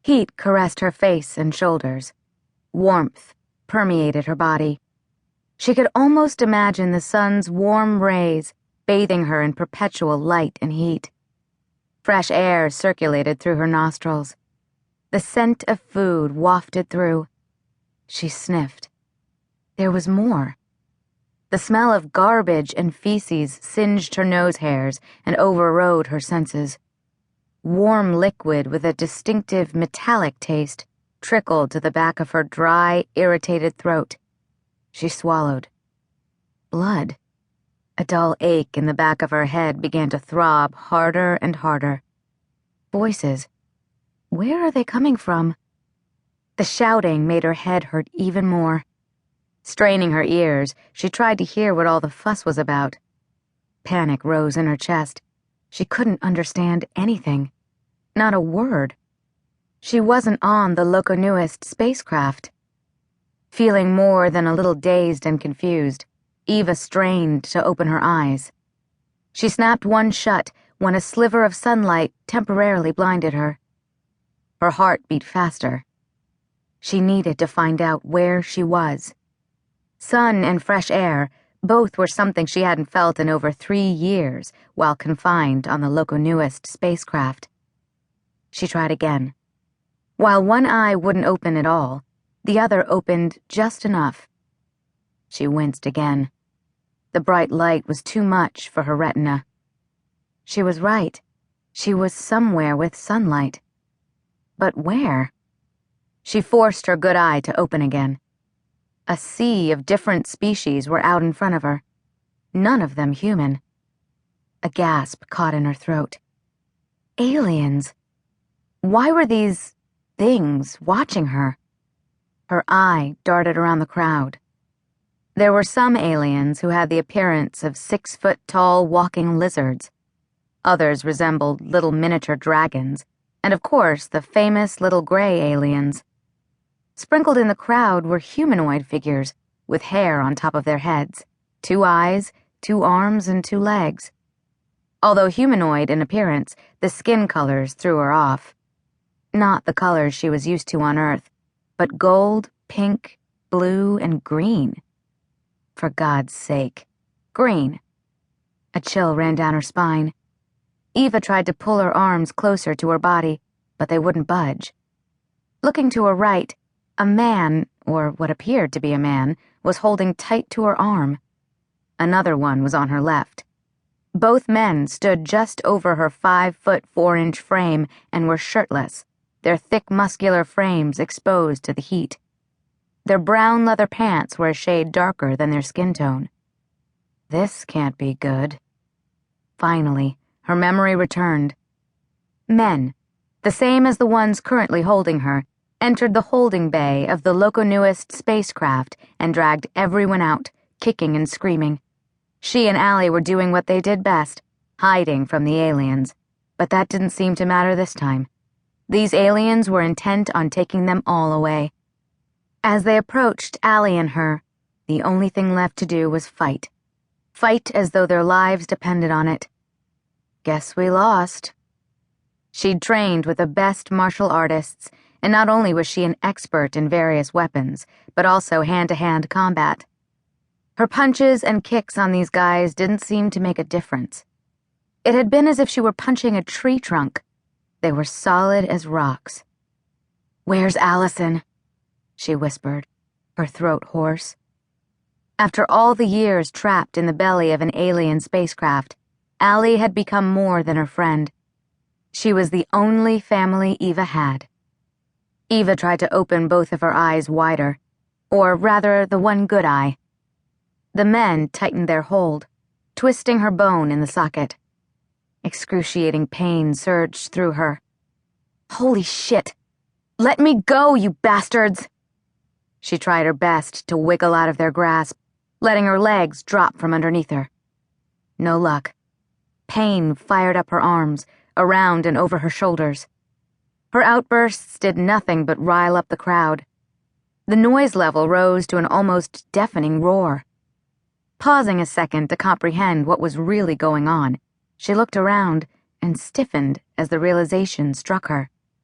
Heat caressed her face and shoulders. Warmth permeated her body. She could almost imagine the sun's warm rays bathing her in perpetual light and heat. Fresh air circulated through her nostrils. The scent of food wafted through. She sniffed. There was more. The smell of garbage and feces singed her nose hairs and overrode her senses. Warm liquid with a distinctive metallic taste trickled to the back of her dry, irritated throat. She swallowed. Blood. A dull ache in the back of her head began to throb harder and harder. Voices. Where are they coming from? The shouting made her head hurt even more. Straining her ears, she tried to hear what all the fuss was about. Panic rose in her chest. She couldn't understand anything. Not a word. She wasn't on the Loconuist spacecraft. Feeling more than a little dazed and confused, Eva strained to open her eyes. She snapped one shut when a sliver of sunlight temporarily blinded her. Her heart beat faster. She needed to find out where she was. Sun and fresh air, both were something she hadn't felt in over 3 years while confined on the Loconuist spacecraft. She tried again. While one eye wouldn't open at all, the other opened just enough. She winced again. The bright light was too much for her retina. She was right. She was somewhere with sunlight. But where? She forced her good eye to open again. A sea of different species were out in front of her. None of them human. A gasp caught in her throat. Aliens. Why were these things watching her? Her eye darted around the crowd. There were some aliens who had the appearance of 6-foot-tall walking lizards. Others resembled little miniature dragons, and of course the famous little gray aliens. Sprinkled in the crowd were humanoid figures with hair on top of their heads, 2 eyes, 2 arms, and 2 legs. Although humanoid in appearance, the skin colors threw her off. Not the colors she was used to on Earth, but gold, pink, blue, and green. For God's sake, green. A chill ran down her spine. Eva tried to pull her arms closer to her body, but they wouldn't budge. Looking to her right, a man, or what appeared to be a man, was holding tight to her arm. Another one was on her left. Both men stood just over her 5-foot-4-inch frame and were shirtless, their thick muscular frames exposed to the heat. Their brown leather pants were a shade darker than their skin tone. This can't be good. Finally, her memory returned. Men, the same as the ones currently holding her, entered the holding bay of the Loconuist spacecraft and dragged everyone out, kicking and screaming. She and Allie were doing what they did best, hiding from the aliens, but that didn't seem to matter this time. These aliens were intent on taking them all away. As they approached Allie and her, the only thing left to do was fight. Fight as though their lives depended on it. Guess we lost. She'd trained with the best martial artists, and not only was she an expert in various weapons, but also hand-to-hand combat. Her punches and kicks on these guys didn't seem to make a difference. It had been as if she were punching a tree trunk. They were solid as rocks. "Where's Allison?" she whispered, her throat hoarse. After all the years trapped in the belly of an alien spacecraft, Allie had become more than her friend. She was the only family Eva had. Eva tried to open both of her eyes wider, or rather the one good eye. The men tightened their hold, twisting her bone in the socket. Excruciating pain surged through her. "Holy shit! Let me go, you bastards!" She tried her best to wiggle out of their grasp, letting her legs drop from underneath her. No luck. Pain fired up her arms, around and over her shoulders. Her outbursts did nothing but rile up the crowd. The noise level rose to an almost deafening roar. Pausing a second to comprehend what was really going on, she looked around and stiffened as the realization struck her.